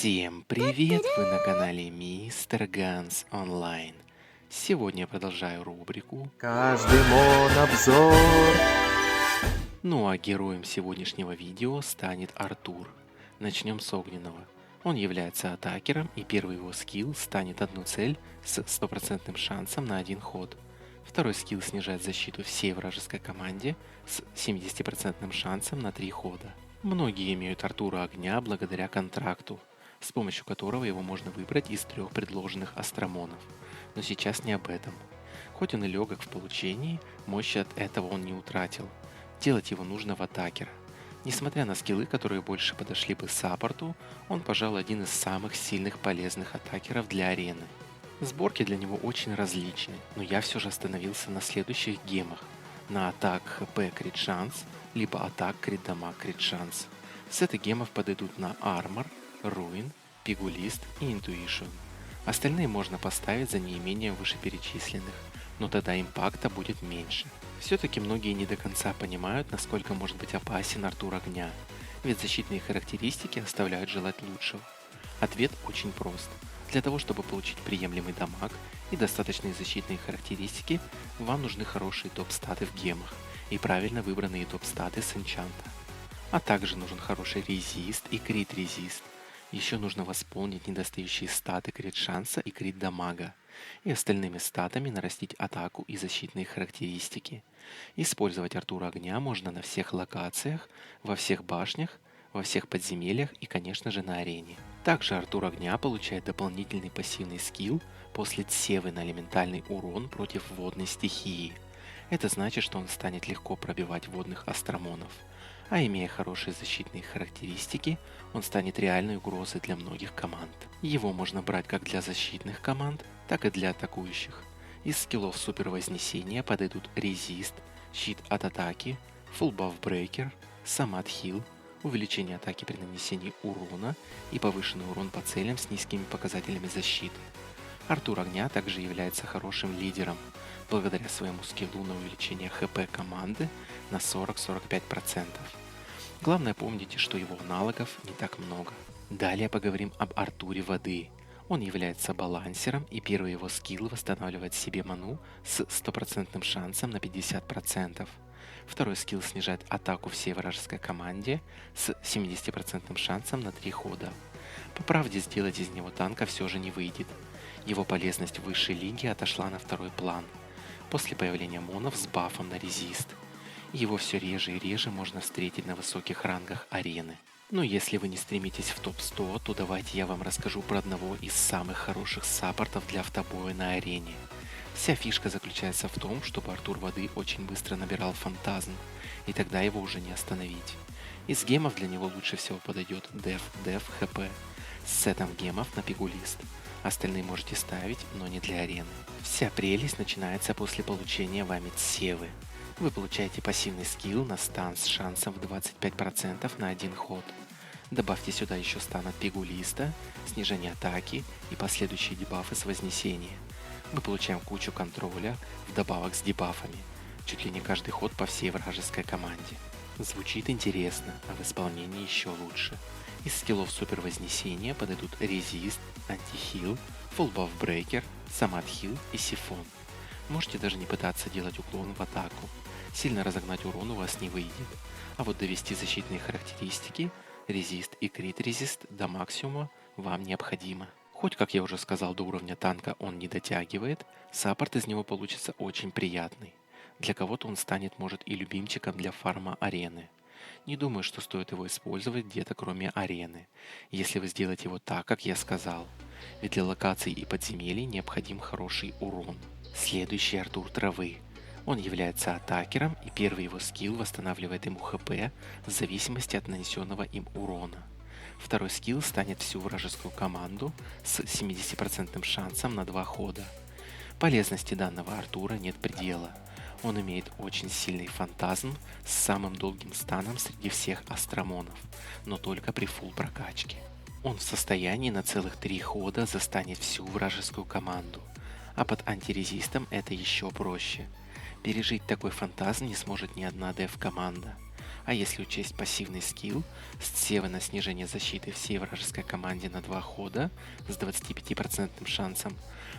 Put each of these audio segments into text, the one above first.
Всем привет! Вы на канале Мистер Ганс Онлайн. Сегодня я продолжаю рубрику. Каждый обзор. Ну а героем сегодняшнего видео станет Артур. Начнем с огненного. Он является атакером, и первый его скилл станет одну цель с стопроцентным шансом на один ход. Второй скилл снижает защиту всей вражеской команде с 70% шансом на 3 хода. Многие имеют Артура огня благодаря контракту, с помощью которого его можно выбрать из 3 предложенных астромонов. Но сейчас не об этом. Хоть он и легок в получении, мощи от этого он не утратил. Делать его нужно в атакера. Несмотря на скиллы, которые больше подошли бы саппорту, он, пожалуй, один из самых сильных полезных атакеров для арены. Сборки для него очень различны, но я все же остановился на следующих гемах. На атак ХП крит шанс, либо атак крит дамаг крит шанс. Сеты гемов подойдут на Armor, Ruin, Пигулист и Intuition. Остальные можно поставить за неимением вышеперечисленных, но тогда импакта будет меньше. Все-таки многие не до конца понимают, насколько может быть опасен Артур огня, ведь защитные характеристики оставляют желать лучшего. Ответ очень прост. Для того, чтобы получить приемлемый дамаг и достаточные защитные характеристики, вам нужны хорошие топ-статы в гемах и правильно выбранные топ-статы с энчанта. А также нужен хороший резист и крит резист. Еще нужно восполнить недостающие статы крит шанса и крит дамага, и остальными статами нарастить атаку и защитные характеристики. Использовать Артура огня можно на всех локациях, во всех башнях, во всех подземельях и, конечно же, на арене. Также Артур огня получает дополнительный пассивный скилл после тсевы на элементальный урон против водной стихии. Это значит, что он станет легко пробивать водных астромонов. А имея хорошие защитные характеристики, он станет реальной угрозой для многих команд. Его можно брать как для защитных команд, так и для атакующих. Из скиллов Супер Вознесения подойдут Резист, Щит от атаки, Full Buff Breaker, Самат Хил, увеличение атаки при нанесении урона и повышенный урон по целям с низкими показателями защиты. Артур огня также является хорошим лидером, благодаря своему скиллу на увеличение ХП команды на 40-45%. Главное помните, что его аналогов не так много. Далее поговорим об Артуре воды. Он является балансером, и первый его скилл восстанавливает себе ману с стопроцентным шансом на 50%. Второй скилл снижает атаку всей вражеской команде с 70% шансом на 3 хода. По правде, сделать из него танка все же не выйдет. Его полезность в высшей лиге отошла на второй план, после появления монов с бафом на резист. Его все реже и реже можно встретить на высоких рангах арены. Но если вы не стремитесь в топ-100, то давайте я вам расскажу про одного из самых хороших саппортов для автобоя на арене. Вся фишка заключается в том, чтобы Артур воды очень быстро набирал фантазм, и тогда его уже не остановить. Из гемов для него лучше всего подойдет Деф ХП с сетом гемов на Пигулист. Остальные можете ставить, но не для арены. Вся прелесть начинается после получения вами тсевы. Вы получаете пассивный скилл на стан с шансом в 25% на один ход. Добавьте сюда еще стан от Пигулиста, снижение атаки и последующие дебафы с Вознесения. Мы получаем кучу контроля вдобавок с дебафами, чуть ли не каждый ход по всей вражеской команде. Звучит интересно, а в исполнении еще лучше. Из скиллов Супер Вознесения подойдут Резист, Антихил, Full Buff Breaker, Самат Хил и Сифон. Можете даже не пытаться делать уклон в атаку. Сильно разогнать урон у вас не выйдет. А вот довести защитные характеристики, резист и крит резист до максимума вам необходимо. Хоть, как я уже сказал, до уровня танка он не дотягивает, саппорт из него получится очень приятный. Для кого-то он станет, может, и любимчиком для фарма арены. Не думаю, что стоит его использовать где-то кроме арены, если вы сделаете его так, как я сказал. Ведь для локаций и подземелий необходим хороший урон. Следующий Артур травы. Он является атакером, и первый его скилл восстанавливает ему ХП в зависимости от нанесенного им урона. Второй скилл станет всю вражескую команду с 70% шансом на 2 хода. Полезности данного Артура нет предела. Он имеет очень сильный фантазм с самым долгим станом среди всех астромонов, но только при фулл прокачке. Он в состоянии на целых 3 хода застанет всю вражескую команду, а под антирезистом это еще проще. Пережить такой фантазм не сможет ни одна деф-команда. А если учесть пассивный скилл с севы на снижение защиты всей вражеской команде на 2 хода с 25% шансом,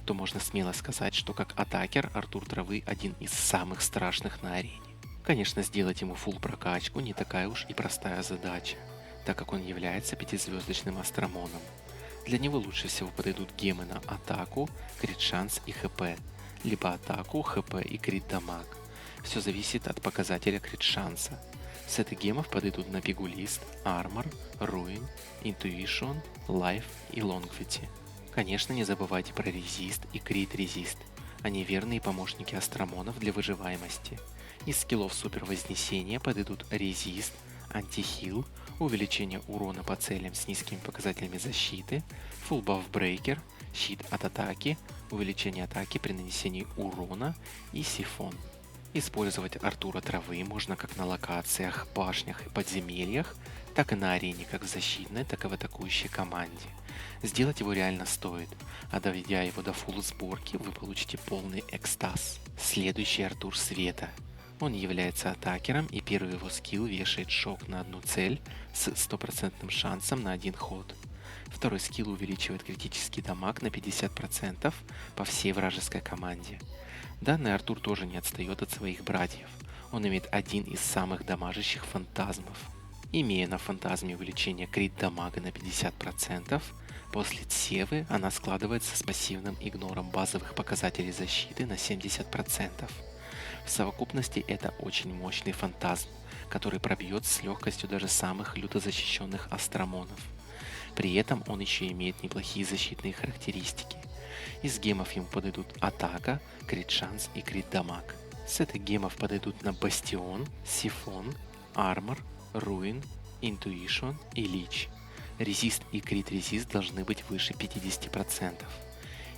то можно смело сказать, что как атакер Артур Травы один из самых страшных на арене. Конечно, сделать ему фулл прокачку не такая уж и простая задача, так как он является 5-звездочным астромоном. Для него лучше всего подойдут гемы на атаку, крит шанс и хп, либо атаку, хп и крит дамаг. Все зависит от показателя крит шанса. Сеты гемов подойдут на Пигулист, Армор, Руин, Intuition, Life и Longevity. Конечно, не забывайте про резист и крит резист. Они верные помощники астромонов для выживаемости. Из скиллов супер вознесения подойдут резист, антихил, увеличение урона по целям с низкими показателями защиты, full buff breaker, щит от атаки, увеличение атаки при нанесении урона и сифон. Использовать Артура Травы можно как на локациях, башнях и подземельях, так и на арене как в защитной, так и в атакующей команде. Сделать его реально стоит, а доведя его до фулл сборки, вы получите полный экстаз. Следующий Артур Света. Он является атакером, и первый его скилл вешает шок на одну цель с 100% шансом на один ход. Второй скилл увеличивает критический дамаг на 50% по всей вражеской команде. Данный Артур тоже не отстает от своих братьев. Он имеет один из самых дамажащих фантазмов. Имея на фантазме увеличение крит дамага на 50%, после Тсевы она складывается с пассивным игнором базовых показателей защиты на 70%. В совокупности это очень мощный фантазм, который пробьет с легкостью даже самых люто защищенных астромонов. При этом он еще имеет неплохие защитные характеристики. Из гемов ему подойдут атака, крит шанс и крит дамаг. Сеты гемов подойдут на Бастион, Сифон, Армор, Руин, Intuition и Лич. Резист и крит резист должны быть выше 50%.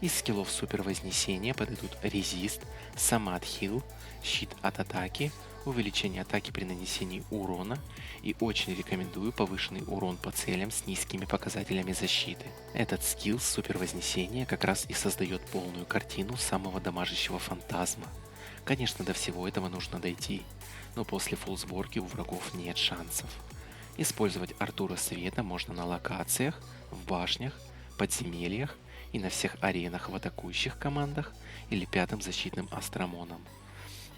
Из скиллов супер вознесения подойдут резист, самад хил, щит от атаки, увеличение атаки при нанесении урона и очень рекомендую повышенный урон по целям с низкими показателями защиты. Этот скилл супер вознесения как раз и создает полную картину самого дамажащего фантазма. Конечно, до всего этого нужно дойти, но после фулл сборки у врагов нет шансов. Использовать Артура Света можно на локациях, в башнях, подземельях и на всех аренах в атакующих командах или пятым защитным астромоном.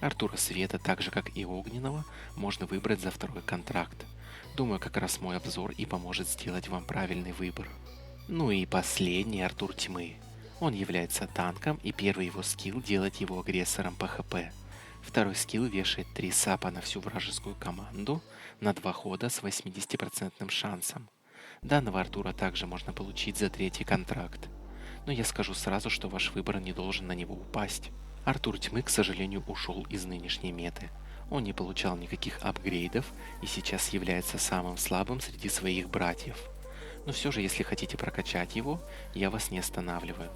Артура Света, так же как и Огненного, можно выбрать за второй контракт. Думаю, как раз мой обзор и поможет сделать вам правильный выбор. Ну и последний Артур Тьмы. Он является танком, и первый его скилл делает его агрессором по хп. Второй скилл вешает 3 сапа на всю вражескую команду на 2 хода с 80% шансом. Данного Артура также можно получить за третий контракт. Но я скажу сразу, что ваш выбор не должен на него упасть. Артур Тьмы, к сожалению, ушел из нынешней меты. Он не получал никаких апгрейдов и сейчас является самым слабым среди своих братьев. Но все же, если хотите прокачать его, я вас не останавливаю.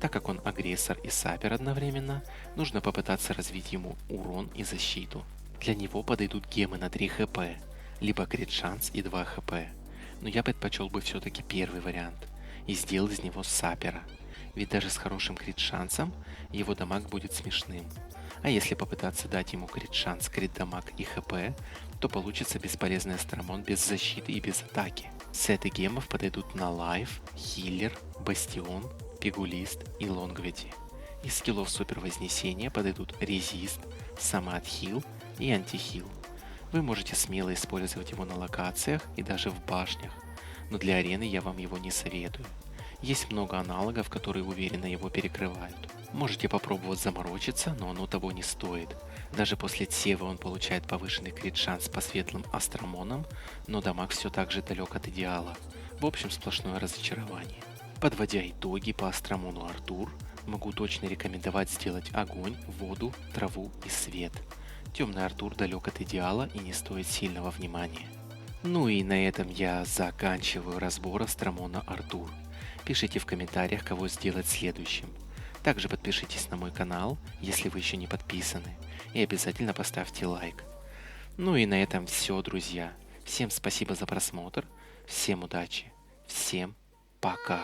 Так как он агрессор и сапер одновременно, нужно попытаться развить ему урон и защиту. Для него подойдут гемы на 3 хп, либо крит шанс и 2 хп. Но я предпочел бы все-таки первый вариант и сделал из него сапера. Ведь даже с хорошим крит шансом его дамаг будет смешным. А если попытаться дать ему крит шанс, крит дамаг и хп, то получится бесполезный астромон без защиты и без атаки. Сеты гемов подойдут на лайф, хиллер, бастион, пигулист и лонгвити. Из скиллов супер вознесения подойдут резист, самоотхил и антихил. Вы можете смело использовать его на локациях и даже в башнях, но для арены я вам его не советую. Есть много аналогов, которые уверенно его перекрывают. Можете попробовать заморочиться, но оно того не стоит. Даже после Тсевы он получает повышенный крит шанс по светлым астромонам, но дамаг все так же далек от идеала. В общем, сплошное разочарование. Подводя итоги по астромону Артур, могу точно рекомендовать сделать огонь, воду, траву и свет. Темный Артур далек от идеала и не стоит сильного внимания. Ну и на этом я заканчиваю разбор астромона Артур. Пишите в комментариях, кого сделать следующим. Также подпишитесь на мой канал, если вы еще не подписаны, и обязательно поставьте лайк. Ну и на этом все, друзья. Всем спасибо за просмотр, всем удачи, всем пока.